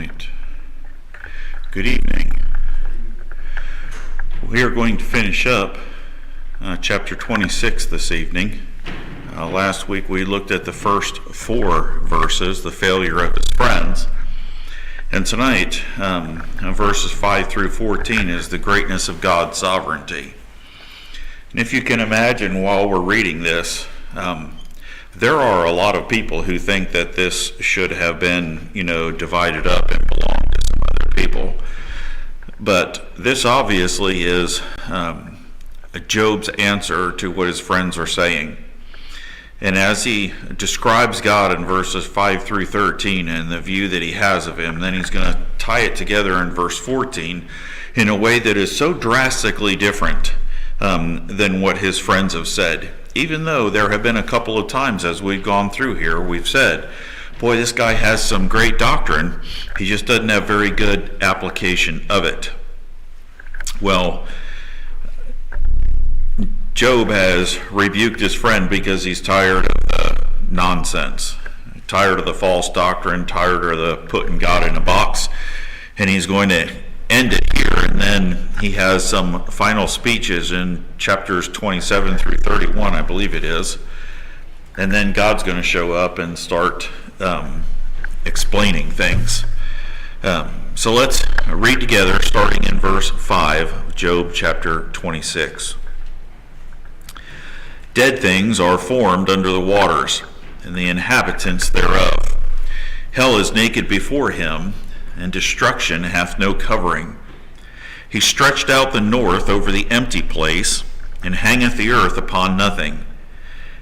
right. Good evening. We are going to finish up chapter 26 this evening. Last week we looked at the first 4 verses, the failure of his friends. And tonight, verses 5 through 14 is the greatness of God's sovereignty. And if you can imagine while we're reading this, there are a lot of people who think that this should have been, divided up and belonged to some other people. But this obviously is Job's answer to what his friends are saying. And as he describes God in verses 5 through 13 and the view that he has of him, then he's going to tie it together in verse 14 in a way that is so drastically different than what his friends have said. Even though there have been a couple of times as we've gone through here, we've said, boy, this guy has some great doctrine. He just doesn't have very good application of it. Well, Job has rebuked his friend because he's tired of the nonsense, tired of the false doctrine, tired of the putting God in a box, and he's going to end it here. And then he has some final speeches in chapters 27 through 31, I believe it is. And then God's going to show up and start explaining things. So let's read together, starting in verse 5 of Job chapter 26. Dead things are formed under the waters, and the inhabitants thereof. Hell is naked before him, and destruction hath no covering. He stretched out the north over the empty place, and hangeth the earth upon nothing.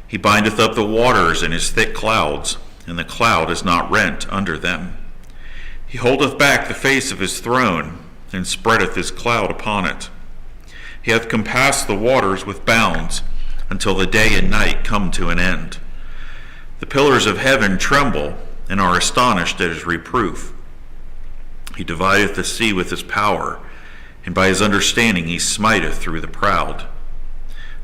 He bindeth up the waters in his thick clouds, and the cloud is not rent under them. He holdeth back the face of his throne, and spreadeth his cloud upon it. He hath compassed the waters with bounds, until the day and night come to an end. The pillars of heaven tremble, and are astonished at his reproof. He divideth the sea with his power, and by his understanding he smiteth through the proud.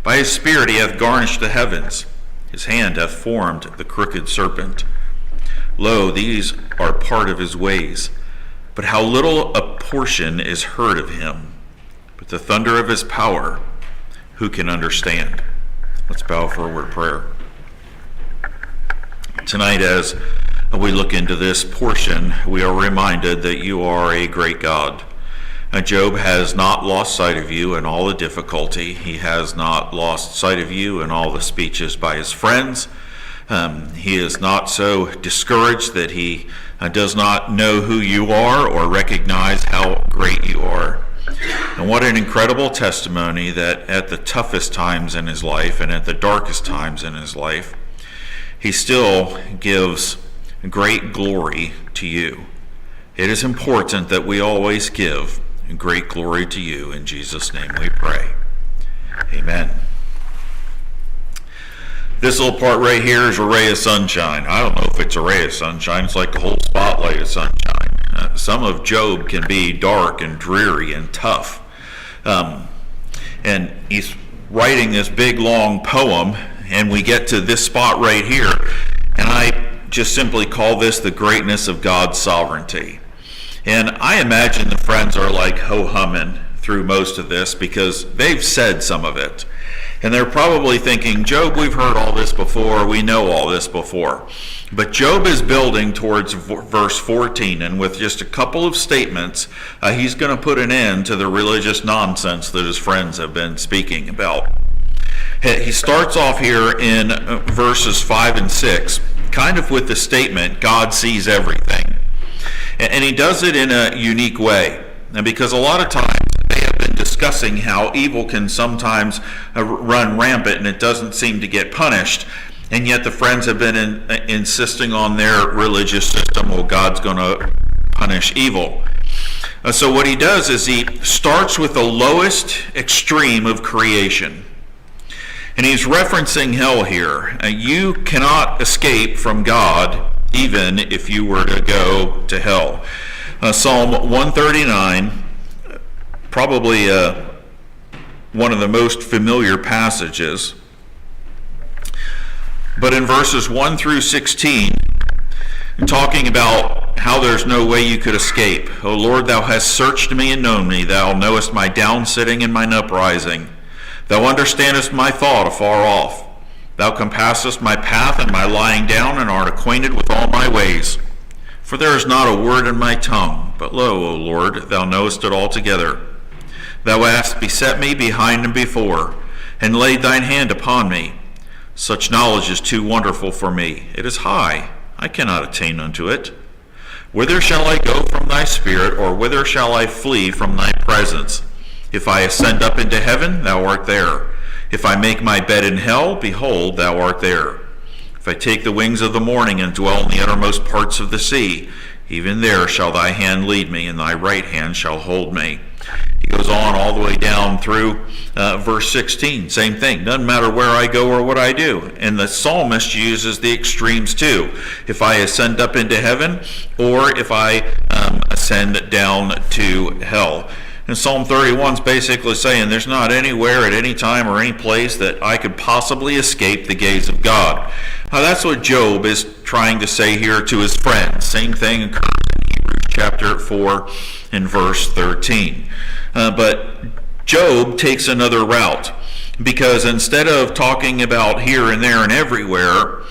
By his spirit he hath garnished the heavens, his hand hath formed the crooked serpent. Lo, these are part of his ways, but how little a portion is heard of him. But the thunder of his power, who can understand? Let's bow for a word of prayer. Tonight, as we look into this portion, we are reminded that you are a great God. Job has not lost sight of you in all the difficulty. He has not lost sight of you in all the speeches by his friends. He is not so discouraged that he does not know who you are or recognize how great you are. And what an incredible testimony that at the toughest times in his life and at the darkest times in his life, he still gives great glory to you. It is important that we always give great glory to you. In Jesus' name we pray. Amen. This little part right here is a ray of sunshine. I don't know if it's a ray of sunshine. It's like a whole spotlight of sunshine. Some of Job can be dark and dreary and tough. And he's writing this big long poem, and we get to this spot right here. And I just simply call this the greatness of God's sovereignty. And I imagine the friends are like ho-humming through most of this because they've said some of it. And they're probably thinking, Job, we've heard all this before, we know all this before. But Job is building towards verse 14, and with just a couple of statements, he's going to put an end to the religious nonsense that his friends have been speaking about. He starts off here in verses 5 and 6, kind of with the statement, God sees everything. And he does it in a unique way. And because a lot of times they have been discussing how evil can sometimes run rampant and it doesn't seem to get punished. And yet the friends have been insisting on their religious system, well, God's going to punish evil. So what he does is he starts with the lowest extreme of creation. And he's referencing hell here. You cannot escape from God even if you were to go to hell. Psalm 139, probably one of the most familiar passages. But in verses 1 through 16, talking about how there's no way you could escape. O Lord, thou hast searched me and known me. Thou knowest my downsitting and mine uprising. Thou understandest my thought afar off. Thou compassest my path and my lying down, and art acquainted with all my ways. For there is not a word in my tongue, but lo, O Lord, thou knowest it altogether. Thou hast beset me behind and before, and laid thine hand upon me. Such knowledge is too wonderful for me. It is high, I cannot attain unto it. Whither shall I go from thy spirit, or whither shall I flee from thy presence? If I ascend up into heaven, thou art there. If I make my bed in hell, behold, thou art there. If I take the wings of the morning and dwell in the uttermost parts of the sea, even there shall thy hand lead me, and thy right hand shall hold me. He goes on all the way down through verse 16. Same thing. Doesn't matter where I go or what I do. And the psalmist uses the extremes too. If I ascend up into heaven, or if I ascend down to hell. And Psalm 31 is basically saying there's not anywhere at any time or any place that I could possibly escape the gaze of God. Now that's what Job is trying to say here to his friends. Same thing occurs in Hebrews chapter 4 and verse 13. But Job takes another route, because instead of talking about here and there and everywhere,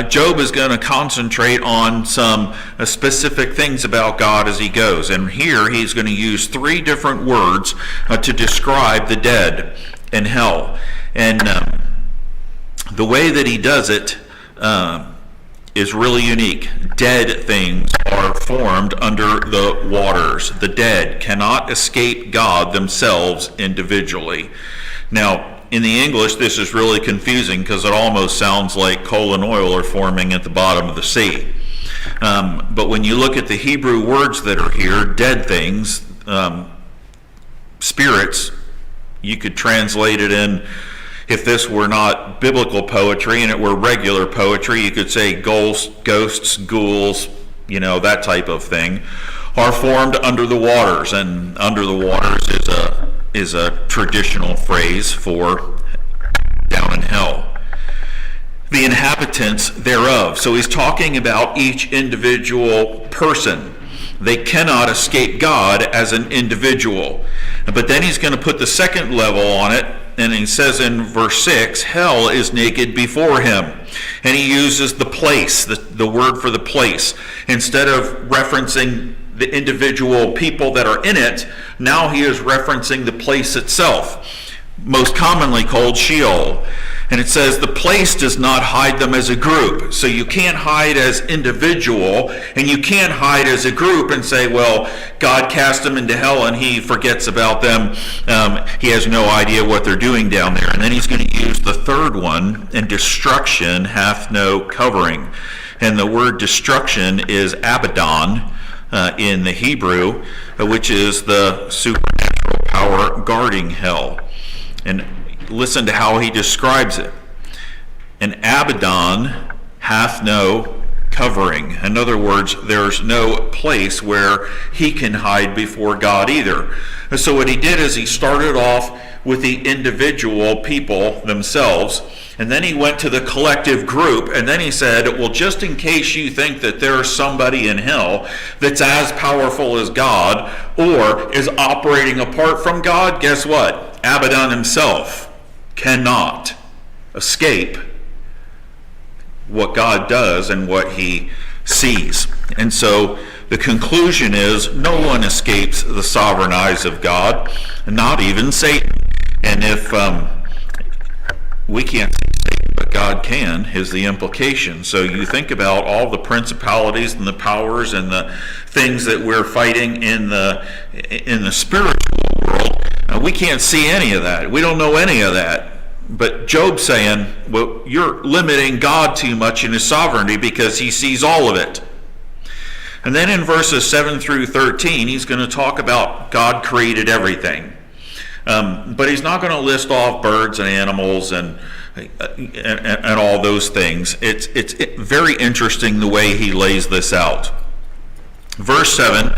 Job is going to concentrate on some specific things about God as he goes. And here he's going to use 3 different words to describe the dead and hell. And the way that he does it is really unique. Dead things are formed under the waters. The dead cannot escape God themselves individually. Now, in the English, this is really confusing because it almost sounds like coal and oil are forming at the bottom of the sea. But when you look at the Hebrew words that are here, dead things, spirits, you could translate it in, if this were not biblical poetry and it were regular poetry, you could say ghosts, ghouls, that type of thing, are formed under the waters. And under the waters is a traditional phrase for down in hell. The inhabitants thereof. So he's talking about each individual person. They cannot escape God as an individual. But then he's going to put the second level on it, and he says in verse 6, hell is naked before him. And he uses the place, the word for the place. Instead of referencing the individual people that are in it, now he is referencing the place itself, most commonly called Sheol. And it says the place does not hide them as a group. So you can't hide as individual, and you can't hide as a group and say, well, God cast them into hell and he forgets about them. He has no idea what they're doing down there. And then he's going to use the third one, and destruction hath no covering. And the word destruction is Abaddon in the Hebrew, which is the supernatural power guarding hell. And listen to how he describes it. And Abaddon hath no covering. In other words, there's no place where he can hide before God either. And so what he did is he started off with the individual people themselves, and then he went to the collective group, and then he said, well, just in case you think that there's somebody in hell that's as powerful as God or is operating apart from God, guess what? Abaddon himself cannot escape what God does and what he sees. And so the conclusion is no one escapes the sovereign eyes of God, not even Satan. And if we can't see Satan, but God can, is the implication. So you think about all the principalities and the powers and the things that we're fighting in the spiritual world. We can't see any of that. We don't know any of that. But Job's saying, well, you're limiting God too much in his sovereignty because he sees all of it. And then in verses 7 through 13, he's going to talk about God created everything. But he's not going to list off birds and animals and all those things. It's very interesting the way he lays this out. Verse 7,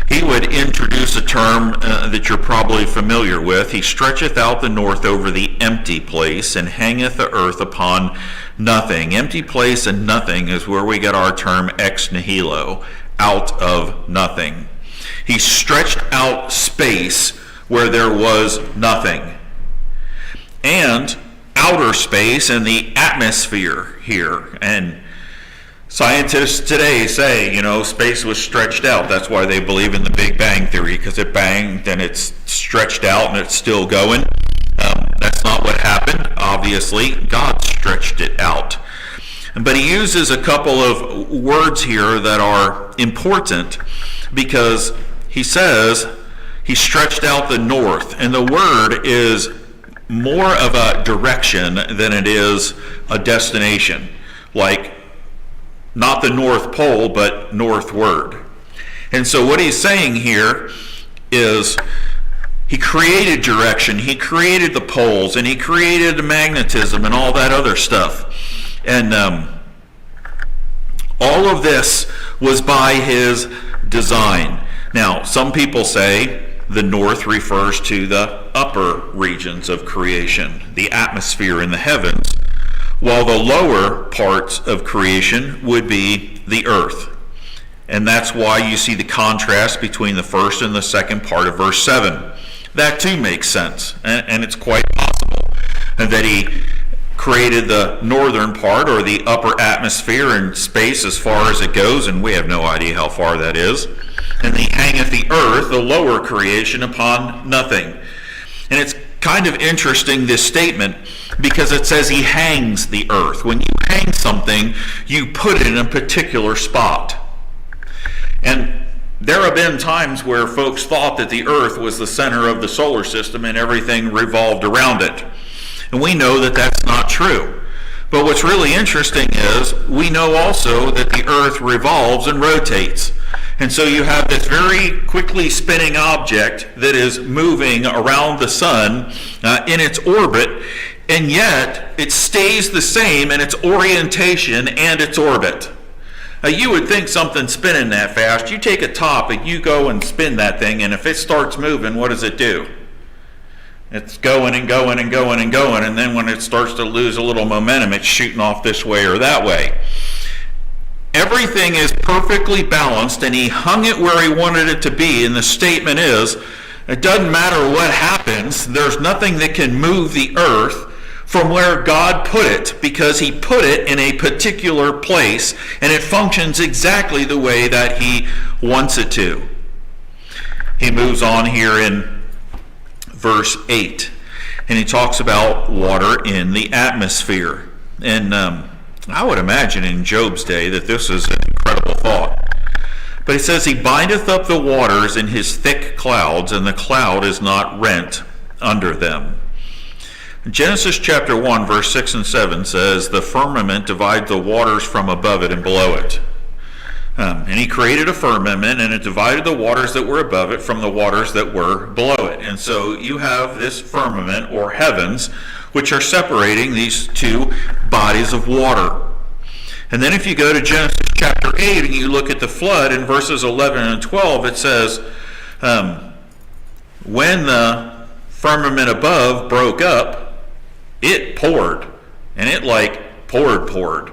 he would introduce a term that you're probably familiar with. He stretcheth out the north over the empty place, and hangeth the earth upon nothing. Empty place and nothing is where we get our term ex nihilo, out of nothing. He stretched out space where there was nothing. And outer space and the atmosphere here. And scientists today say, space was stretched out. That's why they believe in the Big Bang Theory, because it banged and it's stretched out and it's still going. That's not what happened. Obviously, God stretched it out. But he uses a couple of words here that are important, because he says he stretched out the north. And the word is more of a direction than it is a destination. Like, not the North Pole, but northward. And so what he's saying here is he created direction, he created the poles, and he created magnetism and all that other stuff. And all of this was by his design. Now, some people say the north refers to the upper regions of creation, the atmosphere in the heavens, while the lower parts of creation would be the earth. And that's why you see the contrast between the first and the second part of verse 7. That too makes sense, and it's quite possible that he created the northern part, or the upper atmosphere and space as far as it goes, and we have no idea how far that is. And he hangeth the earth, the lower creation, upon nothing. And it's kind of interesting, this statement, because it says he hangs the earth. When you hang something, you put it in a particular spot. And there have been times where folks thought that the earth was the center of the solar system and everything revolved around it. And we know that that's not true. But what's really interesting is we know also that the earth revolves and rotates. And so you have this very quickly spinning object that is moving around the sun in its orbit, and yet it stays the same in its orientation and its orbit. You would think something spinning that fast, you take a top and you go and spin that thing, and if it starts moving, what does it do? It's going and going and going and going, and then when it starts to lose a little momentum, it's shooting off this way or that way. Everything is perfectly balanced, and he hung it where he wanted it to be, and the statement is, it doesn't matter what happens, there's nothing that can move the earth from where God put it, because he put it in a particular place, and it functions exactly the way that he wants it to. He moves on here in verse 8, and he talks about water in the atmosphere. And I would imagine in Job's day that this is an incredible thought. But he says, he bindeth up the waters in his thick clouds, and the cloud is not rent under them. Genesis chapter 1, verse 6 and 7 says, the firmament divides the waters from above it and below it. And he created a firmament, and it divided the waters that were above it from the waters that were below it. And so you have this firmament, or heavens, which are separating these two bodies of water. And then if you go to Genesis chapter 8 and you look at the flood in verses 11 and 12, it says, when the firmament above broke up, it poured. And it poured.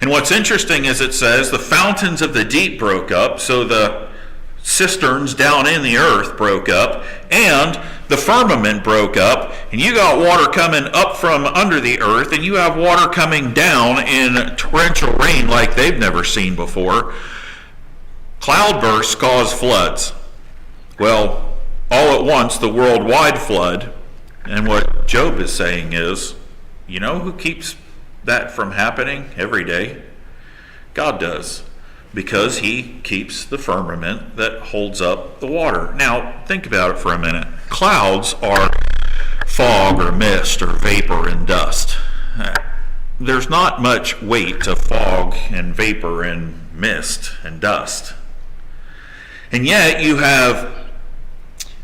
And what's interesting is it says the fountains of the deep broke up, so the cisterns down in the earth broke up, and the firmament broke up, and you got water coming up from under the earth, and you have water coming down in torrential rain like they've never seen before. Cloudbursts cause floods. Well, all at once, the worldwide flood. And what Job is saying is, you know who keeps that from happening every day? God does. Because he keeps the firmament that holds up the water. Now, think about it for a minute. Clouds are fog or mist or vapor and dust. There's not much weight to fog and vapor and mist and dust. And yet you have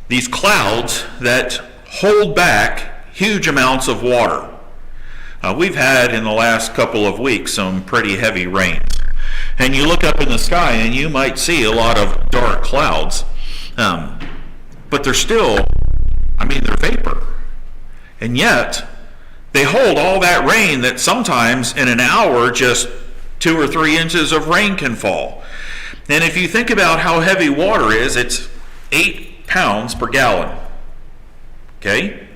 these clouds that hold back huge amounts of water. We've had in the last couple of weeks some pretty heavy rains. And you look up in the sky and you might see a lot of dark clouds. But they're still, they're vapor. And yet, they hold all that rain that sometimes in an hour just 2 or 3 inches of rain can fall. And if you think about how heavy water is, it's 8 pounds per gallon. Okay?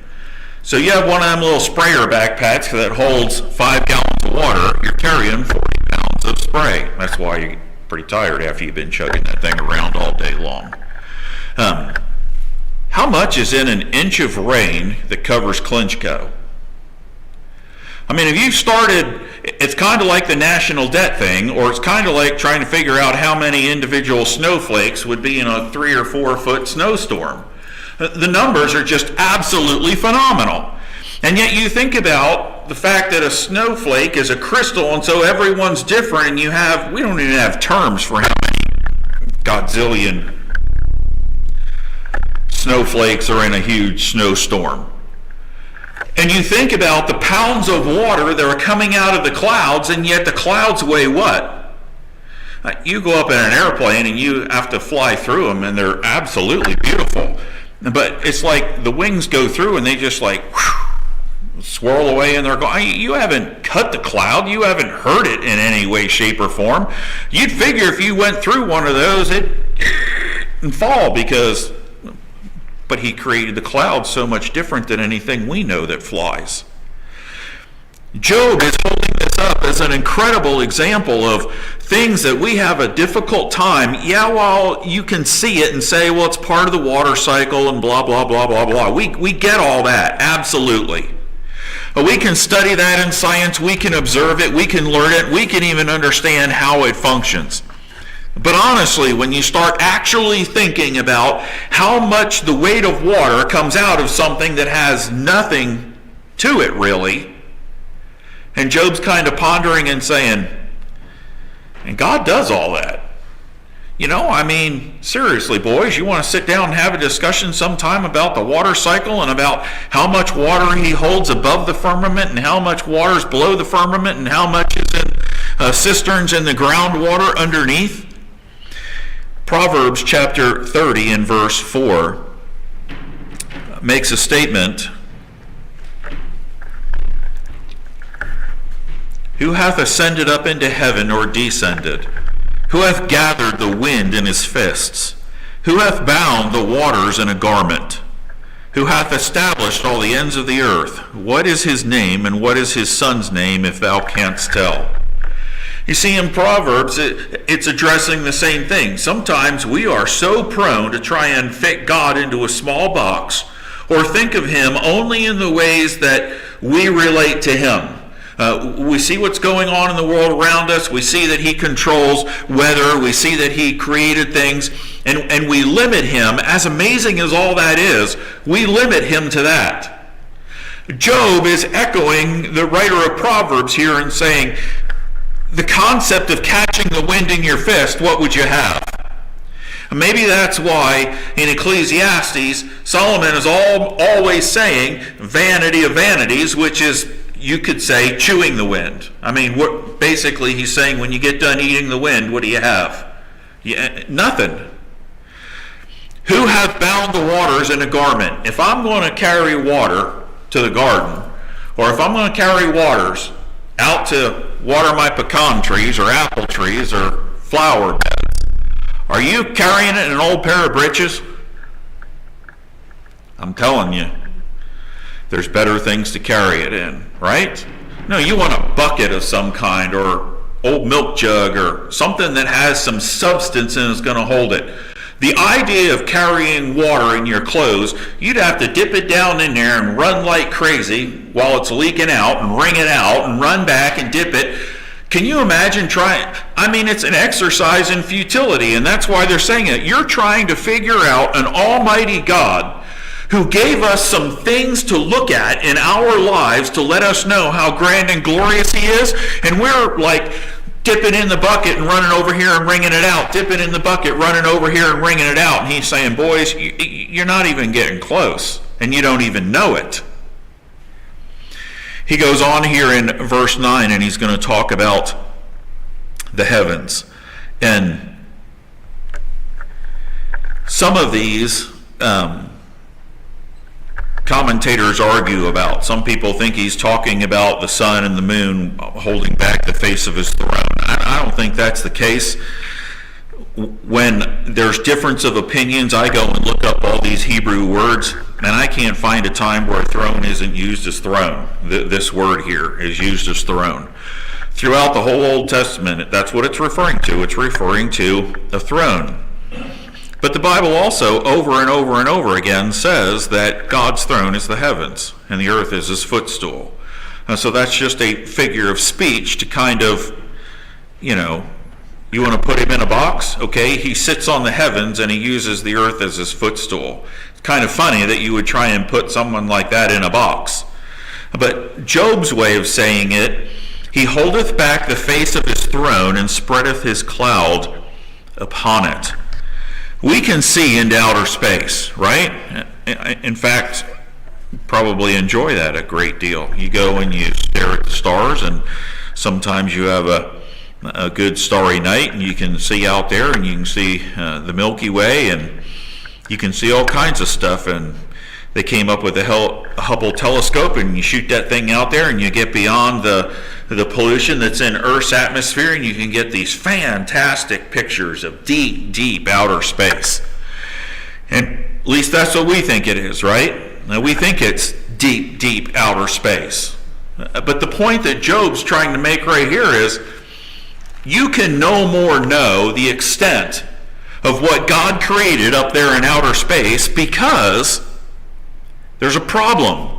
So you have one of them little sprayer backpacks that holds 5 gallons of water. You're carrying 40 pounds of spray. That's why you're pretty tired after you've been chugging that thing around all day long. How much is in an inch of rain that covers Clinchco? I mean, if you started, it's kind of like the national debt thing, or it's kind of like trying to figure out how many individual snowflakes would be in a 3 or 4 foot snowstorm. The numbers are just absolutely phenomenal. And yet you think about the fact that a snowflake is a crystal, and so everyone's different, and we don't even have terms for how many godzillion snowflakes are in a huge snowstorm. And you think about the pounds of water that are coming out of the clouds, and yet the clouds weigh what? You go up in an airplane and you have to fly through them, and they're absolutely beautiful. But it's like the wings go through and they just like swirl away, and they're going. You haven't cut the cloud. You haven't hurt it in any way, shape, or form. You'd figure if you went through one of those, it'd fall but he created the cloud so much different than anything we know that flies. Job is holding this up as an incredible example of things that we have a difficult time. Yeah, well, you can see it and say, well, it's part of the water cycle and blah, blah, blah, blah, blah. We get all that, absolutely. But we can study that in science, we can observe it, we can learn it, we can even understand how it functions. But honestly, when you start actually thinking about how much the weight of water comes out of something that has nothing to it really, and Job's kind of pondering and saying, and God does all that. You know, I mean, seriously, boys, you want to sit down and have a discussion sometime about the water cycle and about how much water he holds above the firmament and how much water is below the firmament and how much is in cisterns in the groundwater underneath? Proverbs chapter 30 and verse 4 makes a statement. Who hath ascended up into heaven or descended? Who hath gathered the wind in his fists? Who hath bound the waters in a garment? Who hath established all the ends of the earth? What is his name, and what is his son's name, if thou canst tell? You see, in Proverbs, it's addressing the same thing. Sometimes we are so prone to try and fit God into a small box, or think of him only in the ways that we relate to him. We see what's going on in the world around us. We see that he controls weather. We see that he created things. And we limit him, as amazing as all that is, we limit him to that. Job is echoing the writer of Proverbs here and saying, the concept of catching the wind in your fist, what would you have? Maybe that's why in Ecclesiastes, Solomon is always saying vanity of vanities, which is, you could say, chewing the wind. I mean, basically he's saying when you get done eating the wind, what do you have? Nothing. Who hath bound the waters in a garment? If I'm going to carry water to the garden, or if I'm going to carry waters out to water my pecan trees or apple trees or flower beds, are you carrying it in an old pair of breeches? I'm telling you, there's better things to carry it in, right? No, you want a bucket of some kind, or old milk jug, or something that has some substance and is going to hold it. The idea of carrying water in your clothes, you'd have to dip it down in there and run like crazy while it's leaking out, and wring it out and run back and dip it. Can you imagine trying? I mean, it's an exercise in futility, and that's why they're saying it. You're trying to figure out an almighty God who gave us some things to look at in our lives to let us know how grand and glorious he is, and we're like dipping in the bucket and running over here and wringing it out, dipping in the bucket, running over here and wringing it out. And he's saying, boys, you're not even getting close, and you don't even know it. He goes on here in verse 9, and he's going to talk about the heavens. And some of these commentators argue about. Some people think he's talking about the sun and the moon holding back the face of his throne. I don't think that's the case. when there's difference of opinions, I go and look up all these Hebrew words, and I can't find a time where throne isn't used as throne. This word here is used as throne. Throughout the whole Old Testament, that's what it's referring to. It's referring to a throne. But the Bible also, over and over and over again, says that God's throne is the heavens, and the earth is his footstool. So that's just a figure of speech to kind of, you want to put him in a box? Okay, he sits on the heavens and he uses the earth as his footstool. It's kind of funny that you would try and put someone like that in a box. But Job's way of saying it, he holdeth back the face of his throne and spreadeth his cloud upon it. We can see into outer space, right? In fact, probably enjoy that a great deal. You go and you stare at the stars, and sometimes you have a good starry night, and you can see out there, and you can see the Milky Way, and you can see all kinds of stuff. And they came up with the Hubble telescope, and you shoot that thing out there, and you get beyond the pollution that's in Earth's atmosphere, and you can get these fantastic pictures of deep, deep outer space. And at least that's what we think it is, right? Now, we think it's deep, deep outer space. But the point that Job's trying to make right here is, you can no more know the extent of what God created up there in outer space, because there's a problem.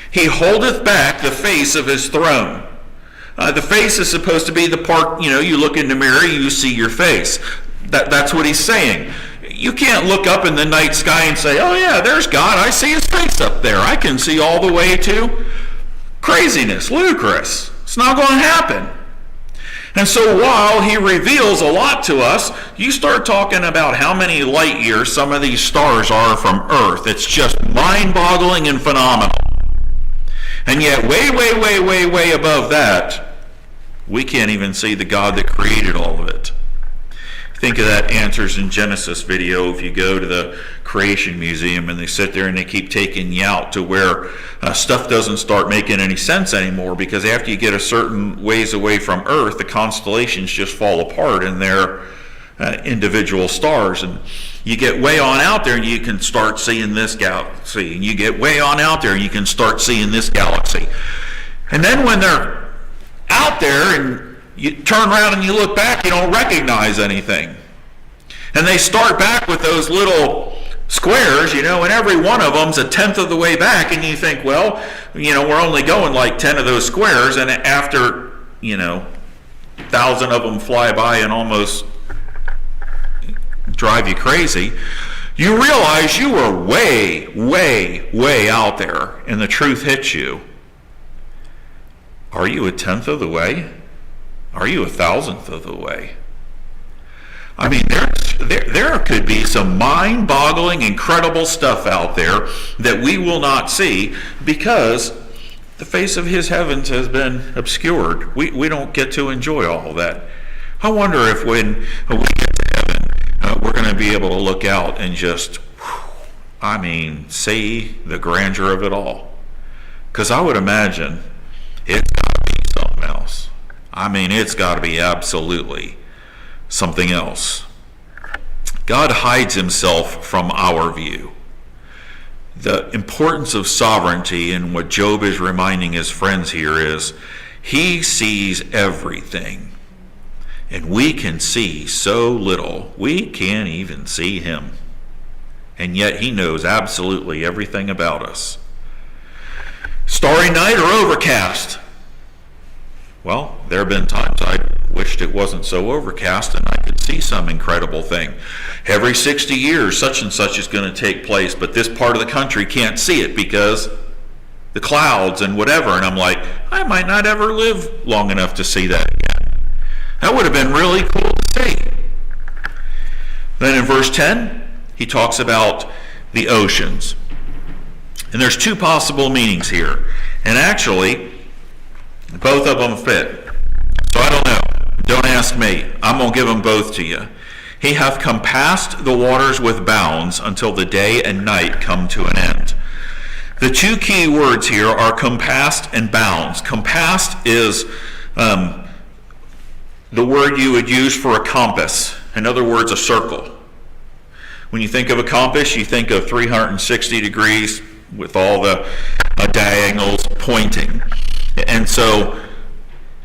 He holdeth back the face of his throne. The face is supposed to be the part, you look in the mirror, you see your face. That's what he's saying. You can't look up in the night sky and say, oh yeah, there's God, I see his face up there. I can see all the way to craziness, ludicrous. It's not going to happen. And so while he reveals a lot to us, you start talking about how many light years some of these stars are from Earth. It's just mind-boggling and phenomenal. And yet way, way, way, way, way above that, we can't even see the God that created all of it. Think of that Answers in Genesis video. If you go to the Creation Museum and they sit there and they keep taking you out to where stuff doesn't start making any sense anymore, because after you get a certain ways away from Earth, the constellations just fall apart in their individual stars. And you get way on out there and you can start seeing this galaxy. And you get way on out there and you can start seeing this galaxy. And then when they're out there and you turn around and you look back, you don't recognize anything. And they start back with those little squares, and every one of them's a tenth of the way back, and you think, well, we're only going like 10 of those squares, and after, 1,000 of them fly by and almost drive you crazy, you realize you were way, way, way out there, and the truth hits you. Are you a tenth of the way? Are you a thousandth of the way? I mean, there could be some mind-boggling, incredible stuff out there that we will not see because the face of his heavens has been obscured. We don't get to enjoy all of that. I wonder if when we get to heaven, we're going to be able to look out and just, see the grandeur of it all. Because I would imagine it's got to be something else. It's got to be absolutely something else. God hides himself from our view. The importance of sovereignty, and what Job is reminding his friends here, is he sees everything. And we can see so little. We can't even see him. And yet he knows absolutely everything about us. Starry night or overcast? Well, there have been times I wished it wasn't so overcast and I could see some incredible thing. Every 60 years, such and such is going to take place, but this part of the country can't see it because the clouds and whatever. And I'm like, I might not ever live long enough to see that again. That would have been really cool to see. Then in verse 10, he talks about the oceans. And there's two possible meanings here. And actually, both of them fit. So I don't know. Don't ask me. I'm going to give them both to you. He hath compassed the waters with bounds until the day and night come to an end. The two key words here are compassed and bounds. Compassed is the word you would use for a compass. In other words, a circle. When you think of a compass, you think of 360 degrees with all the diagonals pointing. And so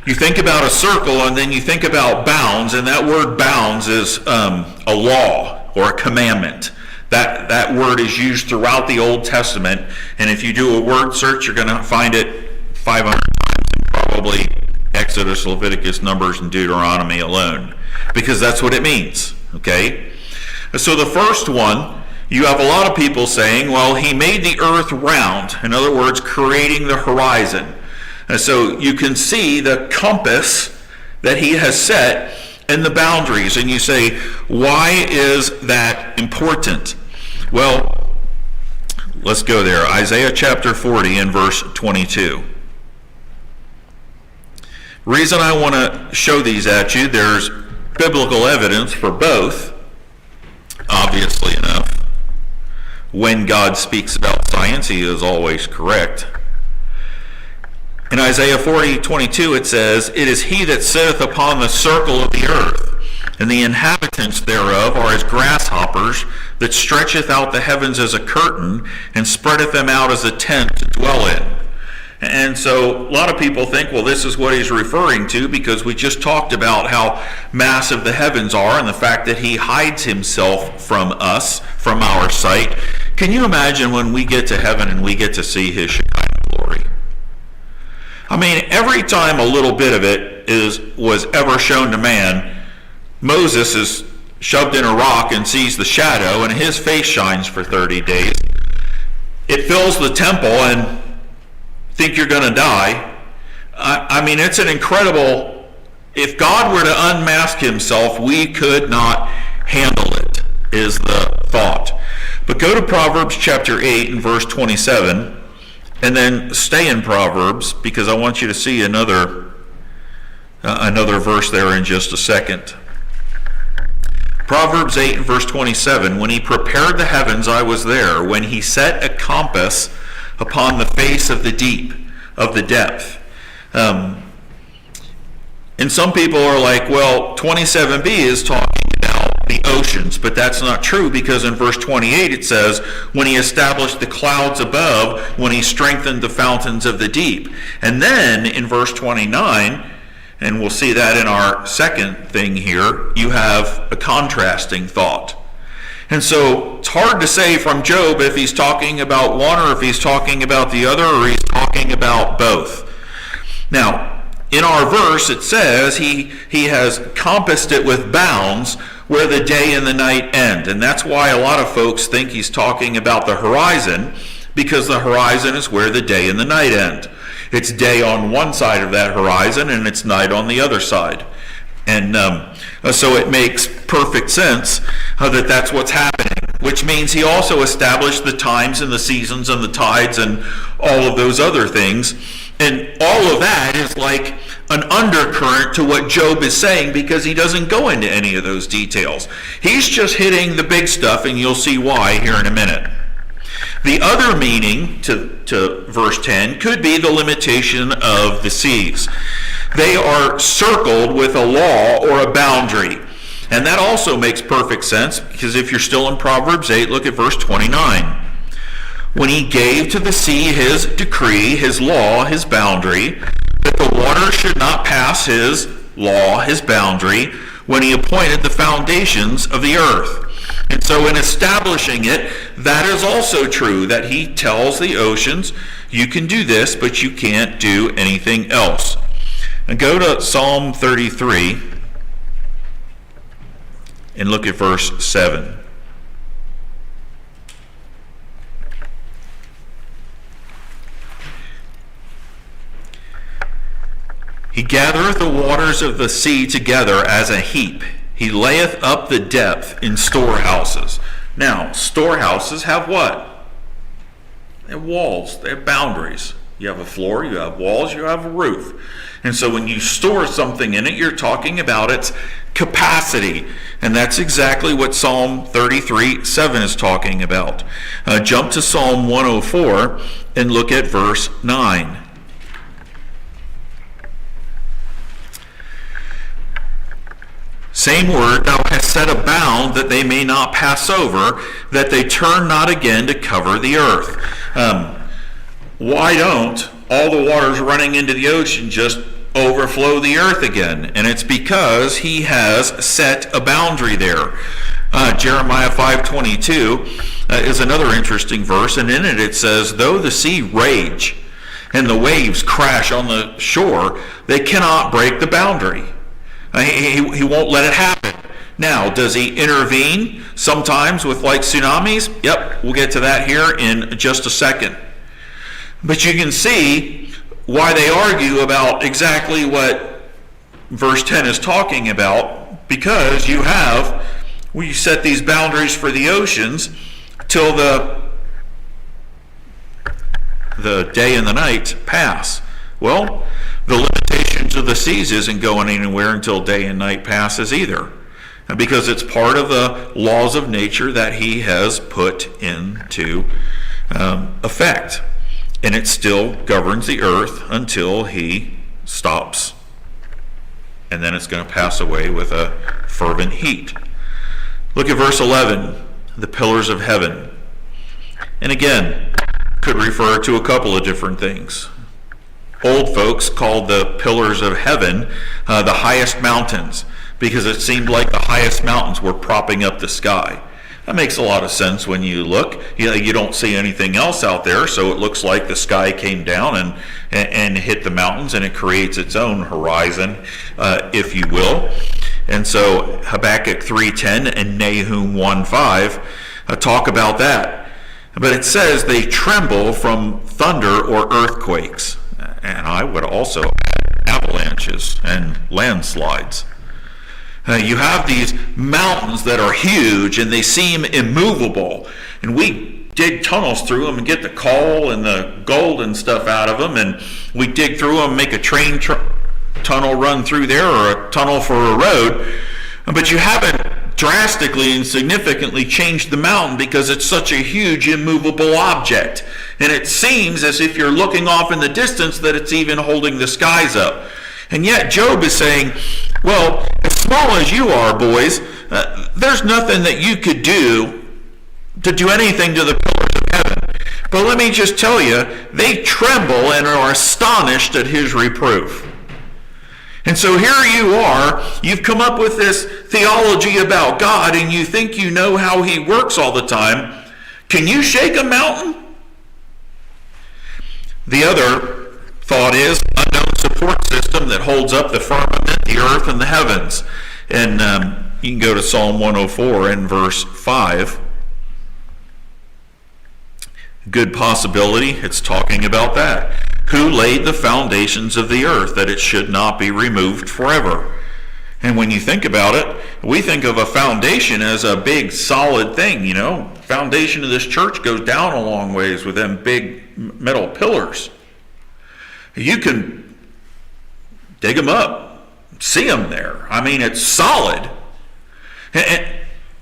you think about a circle, and then you think about bounds, and that word bounds is a law or a commandment. That word is used throughout the Old Testament, and if you do a word search, you're going to find it 500 times in probably Exodus, Leviticus, Numbers, and Deuteronomy alone, because that's what it means, okay? So the first one, you have a lot of people saying, well, he made the earth round, in other words, creating the horizon. And so you can see the compass that he has set and the boundaries, and you say, why is that important? Well, let's go there. Isaiah chapter 40 and verse 22. Reason I want to show these at you, there's biblical evidence for both, obviously enough. When God speaks about science, he is always correct. In Isaiah 40:22 it says, "It is he that sitteth upon the circle of the earth, and the inhabitants thereof are as grasshoppers, that stretcheth out the heavens as a curtain, and spreadeth them out as a tent to dwell in." And so a lot of people think, well, this is what he's referring to, because we just talked about how massive the heavens are and the fact that he hides himself from us, from our sight. Can you imagine when we get to heaven and we get to see his Shekinah glory? I mean, every time a little bit of it was ever shown to man, Moses is shoved in a rock and sees the shadow, and his face shines for 30 days. It fills the temple, and think you're going to die. I mean, it's an incredible, if God were to unmask himself, we could not handle it, is the thought. But go to Proverbs chapter 8 and verse 27. And then stay in Proverbs, because I want you to see another verse there in just a second. Proverbs 8 and verse 27, "When he prepared the heavens, I was there. When he set a compass upon the face of the deep, of the depth." And some people are like, well, 27b is talking about the oceans, but that's not true, because in verse 28 it says, "When he established the clouds above, when he strengthened the fountains of the deep." And then in verse 29, and we'll see that in our second thing here, you have a contrasting thought. And so it's hard to say from Job if he's talking about one or if he's talking about the other, or he's talking about both. Now, in our verse it says he has compassed it with bounds where the day and the night end. And that's why a lot of folks think he's talking about the horizon, because the horizon is where the day and the night end. It's day on one side of that horizon and it's night on the other side. And so it makes perfect sense that that's what's happening, which means he also established the times and the seasons and the tides and all of those other things. And all of that is like an undercurrent to what Job is saying, because he doesn't go into any of those details. He's just hitting the big stuff, and you'll see why here in a minute. The other meaning to verse 10 could be the limitation of the seas. They are circled with a law or a boundary. And that also makes perfect sense, because if you're still in Proverbs 8, look at verse 29. "When he gave to the sea his decree, his law, his boundary, that the water should not pass his law, his boundary, when he appointed the foundations of the earth." And so in establishing it, that is also true, that he tells the oceans, you can do this, but you can't do anything else. And go to Psalm 33 and look at verse 7. "He gathereth the waters of the sea together as a heap. He layeth up the depth in storehouses." Now, storehouses have what? They have walls. They have boundaries. You have a floor, you have walls, you have a roof. And so when you store something in it, you're talking about its capacity. And that's exactly what Psalm 33:7 is talking about. Jump to Psalm 104 and look at verse 9. Same word, thou hast set a bound that they may not pass over, that they turn not again to cover the earth. Why don't all the waters running into the ocean just overflow the earth again? And it's because he has set a boundary there. Jeremiah 5:22 is another interesting verse, and in it says, though the sea rage and the waves crash on the shore, they cannot break the boundary. He won't let it happen. Now, does he intervene sometimes with like tsunamis? Yep, we'll get to that here in just a second. But you can see why they argue about exactly what verse 10 is talking about, because you set these boundaries for the oceans till the day and the night pass. Well, the limitations of the seas isn't going anywhere until day and night passes either, because it's part of the laws of nature that he has put into effect. And it still governs the earth until he stops. And then it's going to pass away with a fervent heat. Look at verse 11, the pillars of heaven. And again, could refer to a couple of different things. Old folks called the pillars of heaven the highest mountains, because it seemed like the highest mountains were propping up the sky. That makes a lot of sense when you look. You don't see anything else out there, so it looks like the sky came down and hit the mountains, and it creates its own horizon, if you will. And so Habakkuk 3:10 and Nahum 1:5 talk about that. But it says they tremble from thunder or earthquakes. And I would also add avalanches and landslides. You have these mountains that are huge and they seem immovable. And we dig tunnels through them and get the coal and the gold and stuff out of them. And we dig through them, make a train tunnel run through there, or a tunnel for a road. But you haven't drastically and significantly changed the mountain, because it's such a huge immovable object. And it seems as if you're looking off in the distance that it's even holding the skies up. And yet Job is saying, well, as small as you are, boys, there's nothing that you could do to do anything to the pillars of heaven. But let me just tell you, they tremble and are astonished at his reproof. And so here you are, you've come up with this theology about God, and you think you know how he works all the time. Can you shake a mountain? The other thought is unknown support system that holds up the firmament, the earth, and the heavens. And you can go to Psalm 104 and verse 5. Good possibility it's talking about that. Who laid the foundations of the earth, that it should not be removed forever? And when you think about it, we think of a foundation as a big solid thing, you know. Foundation of this church goes down a long ways with them big metal pillars. You can dig them up, see them there. I mean, it's solid. And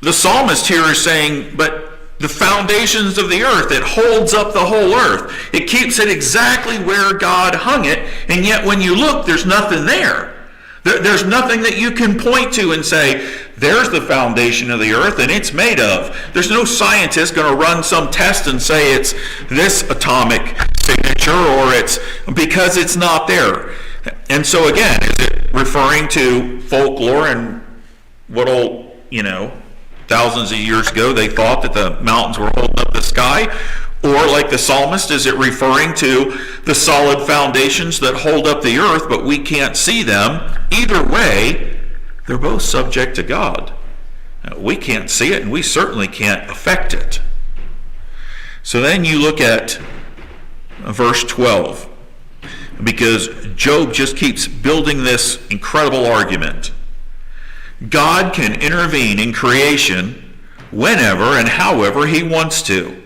the psalmist here is saying, but the foundations of the earth, it holds up the whole earth. It keeps it exactly where God hung it, and yet when you look, there's nothing there. There's nothing that you can point to and say, there's the foundation of the earth and it's made of. There's no scientist going to run some test and say it's this atomic signature, or it's because it's not there. And so again, is it referring to folklore and what old, thousands of years ago they thought that the mountains were holding up the sky? Or like the psalmist, is it referring to the solid foundations that hold up the earth but we can't see them? Either way, they're both subject to God. We can't see it and we certainly can't affect it. So then you look at verse 12, because Job just keeps building this incredible argument. God can intervene in creation whenever and however he wants to.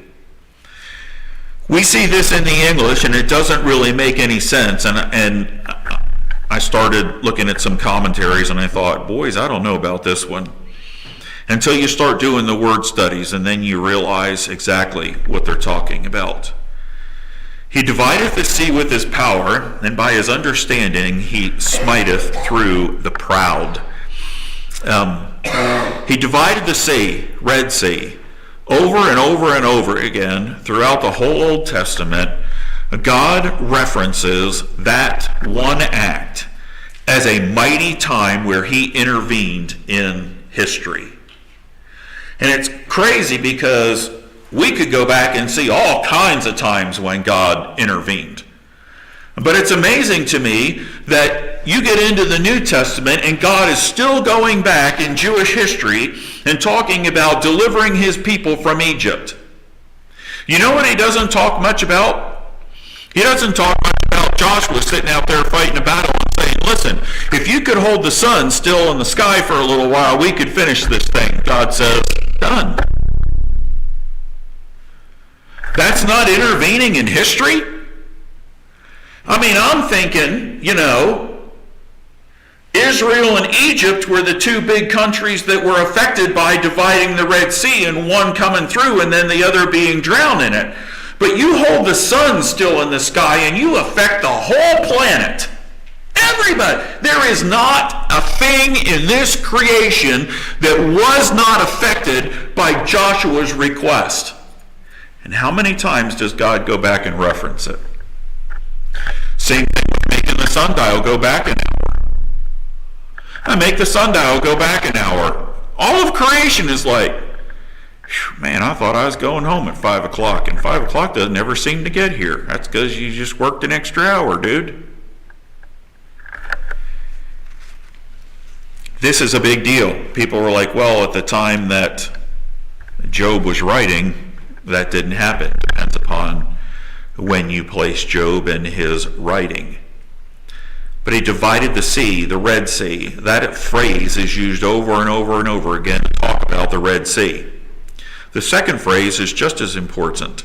We see this in the English, and it doesn't really make any sense. And I started looking at some commentaries, and I thought, boys, I don't know about this one. Until you start doing the word studies, and then you realize exactly what they're talking about. He divideth the sea with his power, and by his understanding he smiteth through the proud. He divided the sea, Red Sea, over and over and over again throughout the whole Old Testament. God references that one act as a mighty time where he intervened in history. And it's crazy because we could go back and see all kinds of times when God intervened. But it's amazing to me that you get into the New Testament and God is still going back in Jewish history and talking about delivering his people from Egypt. You know what he doesn't talk much about? He doesn't talk much about Joshua sitting out there fighting a battle and saying, listen, if you could hold the sun still in the sky for a little while, we could finish this thing. God says, done. That's not intervening in history? I mean, I'm thinking, Israel and Egypt were the two big countries that were affected by dividing the Red Sea and one coming through and then the other being drowned in it. But you hold the sun still in the sky and you affect the whole planet. Everybody. There is not a thing in this creation that was not affected by Joshua's request. And how many times does God go back and reference it? Same thing with making the sundial go back an hour. I make the sundial go back an hour. All of creation is like, man, I thought I was going home at 5 o'clock, and 5 o'clock doesn't ever seem to get here. That's because you just worked an extra hour, dude. This is a big deal. People were like, well, at the time that Job was writing, that didn't happen. It depends upon when you place Job in his writing. But he divided the sea, the Red Sea. That phrase is used over and over and over again to talk about the Red Sea. The second phrase is just as important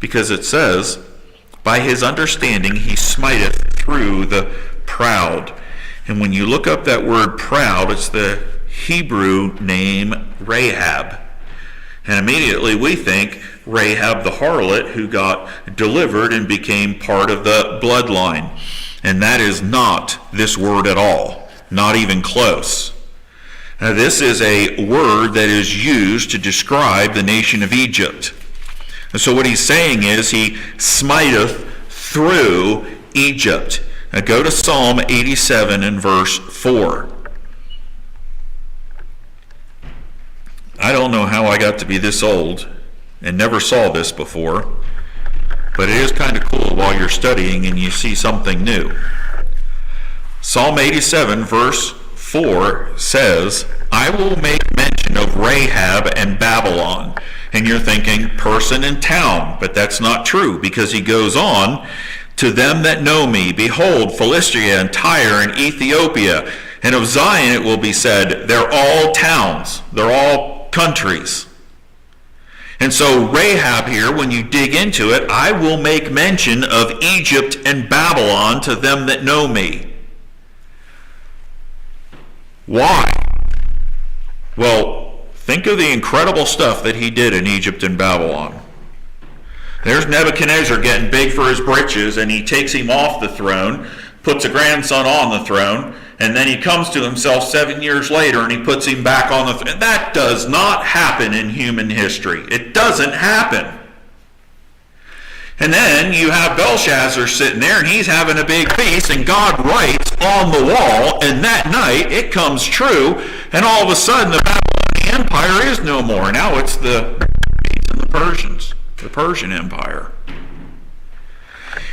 because it says, by his understanding he smiteth through the proud. And when you look up that word proud, it's the Hebrew name Rahab. And immediately we think Rahab the harlot who got delivered and became part of the bloodline. And that is not this word at all, not even close. Now, this is a word that is used to describe the nation of Egypt. And so what he's saying is he smiteth through Egypt. Now go to Psalm 87 and verse 4. I don't know how I got to be this old and never saw this before, but it is kind of cool while you're studying and you see something new. Psalm 87 verse 4 says, I will make mention of Rahab and Babylon. And you're thinking person and town, but that's not true because he goes on, to them that know me, behold, Philistia and Tyre and Ethiopia, and of Zion it will be said, they're all towns, they're all countries. And so Rahab here, when you dig into it, I will make mention of Egypt and Babylon to them that know me. Why? Well, think of the incredible stuff that he did in Egypt and Babylon. There's Nebuchadnezzar getting big for his britches, and he takes him off the throne, puts a grandson on the throne, and then he comes to himself 7 years later and he puts him back on the throne. That does not happen in human history. It doesn't happen. And then you have Belshazzar sitting there and he's having a big feast, and God writes on the wall, and that night it comes true, and all of a sudden the Babylonian Empire is no more. Now it's the Persians, the Persian Empire.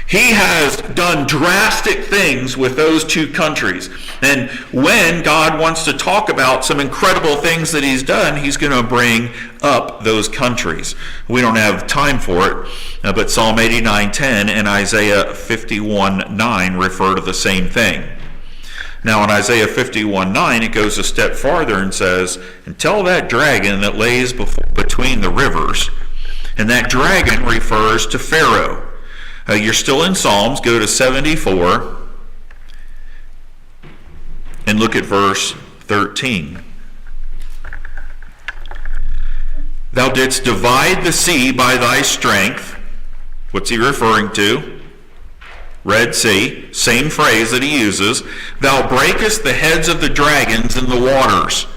He has done drastic things with those two countries. And when God wants to talk about some incredible things that he's done, he's going to bring up those countries. We don't have time for it, but Psalm 89:10 and Isaiah 51:9 refer to the same thing. Now in Isaiah 51:9, it goes a step farther and says, and tell that dragon that lays between the rivers, and that dragon refers to Pharaoh. You're still in Psalms. Go to 74 and look at verse 13. Thou didst divide the sea by thy strength. What's he referring to? Red Sea, same phrase that he uses. Thou breakest the heads of the dragons in the waters.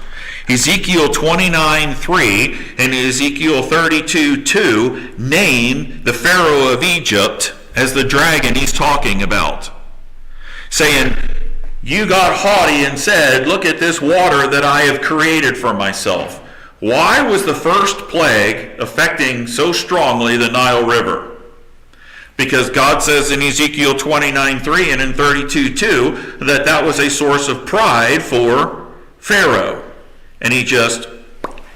Ezekiel 29:3 and Ezekiel 32:2 name the Pharaoh of Egypt as the dragon he's talking about, saying, you got haughty and said, look at this water that I have created for myself. Why was the first plague affecting so strongly the Nile River? Because God says in Ezekiel 29:3 and in 32:2 that was a source of pride for Pharaoh. And he just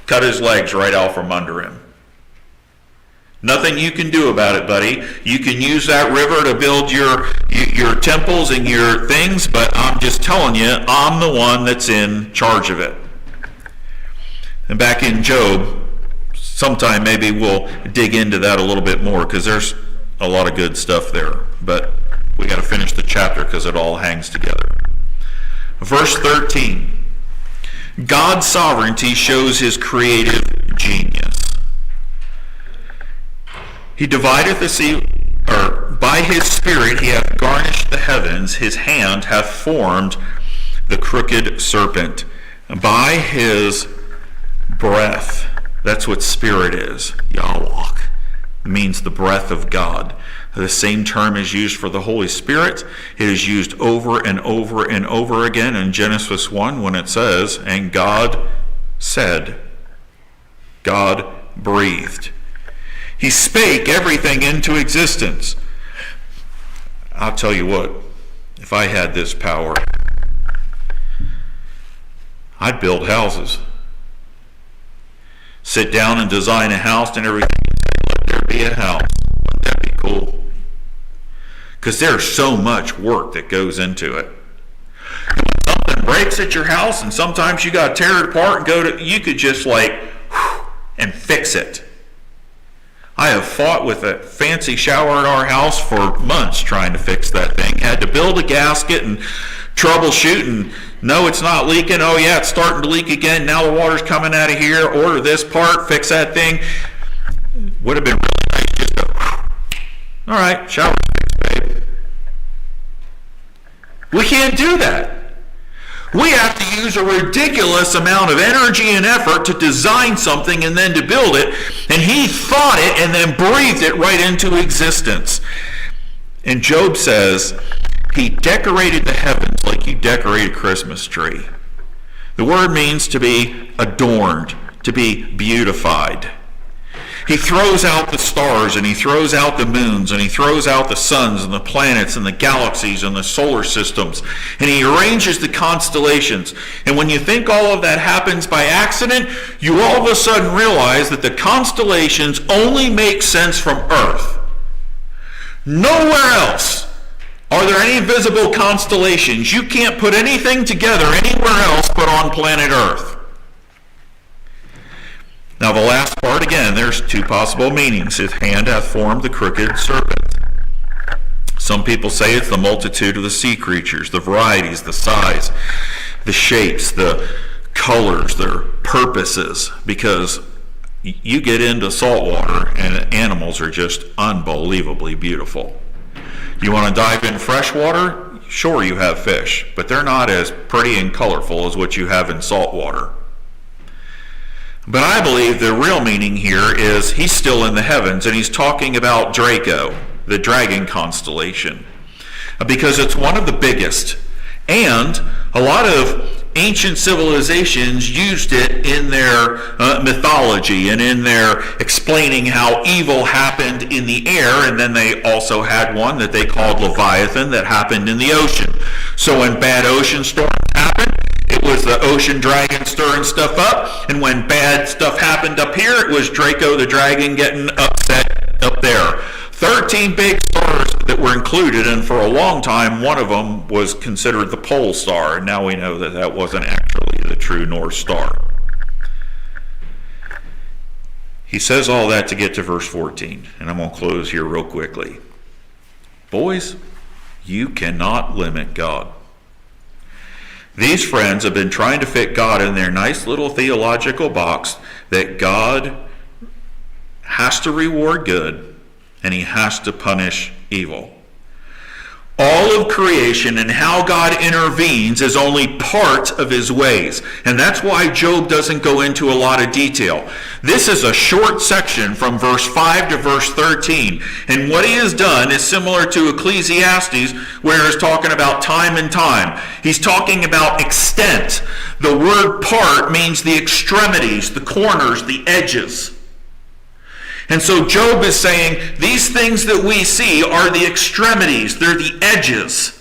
cut his legs right out from under him. Nothing you can do about it, buddy. You can use that river to build your temples and your things, but I'm just telling you, I'm the one that's in charge of it. And back in Job, sometime maybe we'll dig into that a little bit more, because there's a lot of good stuff there. But we got to finish the chapter because it all hangs together. Verse 13. God's sovereignty shows his creative genius. He divideth the sea, or by his spirit he hath garnished the heavens, his hand hath formed the crooked serpent. By his breath, that's what spirit is, Yahweh, means the breath of God. The same term is used for the Holy Spirit. It is used over and over and over again in Genesis 1 when it says, and God said, God breathed. He spake everything into existence. I'll tell you what, if I had this power, I'd build houses. Sit down and design a house and everything. Let there be a house. Wouldn't that be cool? Because there's so much work that goes into it. When something breaks at your house, and sometimes you got to tear it apart and you could just and fix it. I have fought with a fancy shower at our house for months trying to fix that thing. Had to build a gasket and troubleshoot, and no, it's not leaking. Oh yeah, it's starting to leak again. Now the water's coming out of here. Order this part, fix that thing. Would have been really nice just to, all right, shower fixed, babe. We can't do that. We have to use a ridiculous amount of energy and effort to design something and then to build it. And he thought it and then breathed it right into existence. And Job says, he decorated the heavens like you decorate a Christmas tree. The word means to be adorned, to be beautified. He throws out the stars, and he throws out the moons, and he throws out the suns and the planets and the galaxies and the solar systems, and he arranges the constellations. And when you think all of that happens by accident, you all of a sudden realize that the constellations only make sense from Earth. Nowhere else are there any visible constellations. You can't put anything together anywhere else but on planet Earth. Now the last part, again, there's two possible meanings. His hand hath formed the crooked serpent. Some people say it's the multitude of the sea creatures, the varieties, the size, the shapes, the colors, their purposes, because you get into saltwater and animals are just unbelievably beautiful. You want to dive in freshwater? Sure, you have fish, but they're not as pretty and colorful as what you have in saltwater. But I believe the real meaning here is he's still in the heavens, and he's talking about Draco, the dragon constellation, because it's one of the biggest. And a lot of ancient civilizations used it in their mythology and in their explaining how evil happened in the air, and then they also had one that they called Leviathan that happened in the ocean. So when bad ocean storms happened, it was the ocean dragon stirring stuff up, and when bad stuff happened up here, it was Draco the dragon getting upset up there. 13 big stars that were included, and for a long time, one of them was considered the pole star, and now we know that that wasn't actually the true North Star. He says all that to get to verse 14, and I'm going to close here real quickly. Boys, you cannot limit God. These friends have been trying to fit God in their nice little theological box that God has to reward good and he has to punish evil. All of creation and how God intervenes is only part of his ways. And that's why Job doesn't go into a lot of detail. This is a short section from verse 5 to verse 13. And what he has done is similar to Ecclesiastes, where he's talking about time and time. He's talking about extent. The word part means the extremities, the corners, the edges. And so Job is saying these things that we see are the extremities, they're the edges.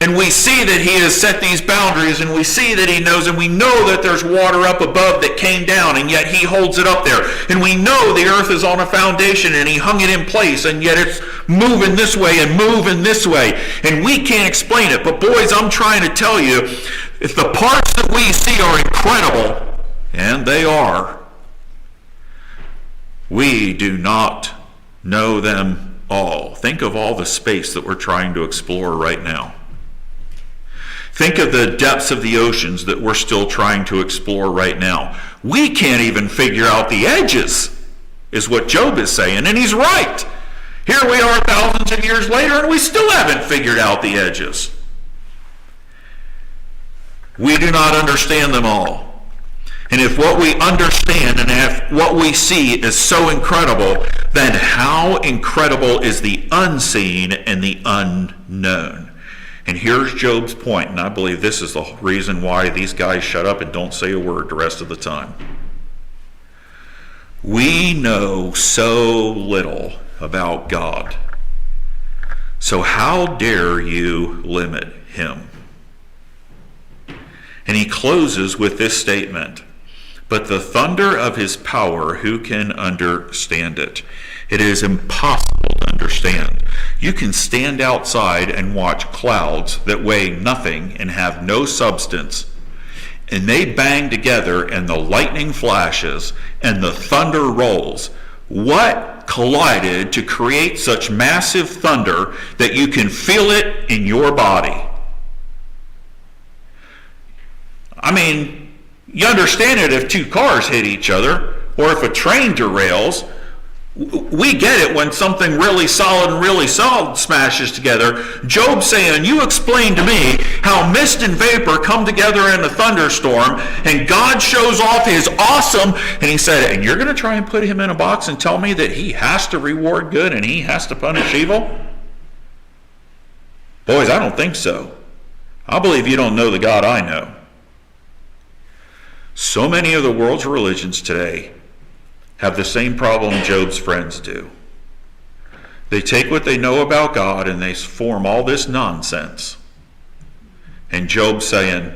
And we see that he has set these boundaries, and we see that he knows, and we know that there's water up above that came down, and yet he holds it up there. And we know the earth is on a foundation, and he hung it in place, and yet it's moving this way and moving this way. And we can't explain it. But boys, I'm trying to tell you, if the parts that we see are incredible, and they are, we do not know them all. Think of all the space that we're trying to explore right now. Think of the depths of the oceans that we're still trying to explore right now. We can't even figure out the edges, is what Job is saying, and he's right. Here we are thousands of years later, and we still haven't figured out the edges. We do not understand them all. And if what we understand and if what we see is so incredible, then how incredible is the unseen and the unknown? And here's Job's point, and I believe this is the reason why these guys shut up and don't say a word the rest of the time. We know so little about God. So how dare you limit him? And he closes with this statement. But the thunder of his power, who can understand it? It is impossible to understand. You can stand outside and watch clouds that weigh nothing and have no substance, and they bang together and the lightning flashes and the thunder rolls. What collided to create such massive thunder that you can feel it in your body? I mean, you understand it if two cars hit each other, or if a train derails. We get it when something really solid and really solid smashes together. Job's saying, you explain to me how mist and vapor come together in a thunderstorm, and God shows off his awesome, and he said, and you're going to try and put him in a box and tell me that he has to reward good and he has to punish evil? Boys, I don't think so. I believe you don't know the God I know. So many of the world's religions today have the same problem Job's friends do. They take what they know about God and they form all this nonsense. And Job's saying,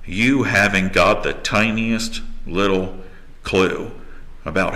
you haven't got the tiniest little clue about who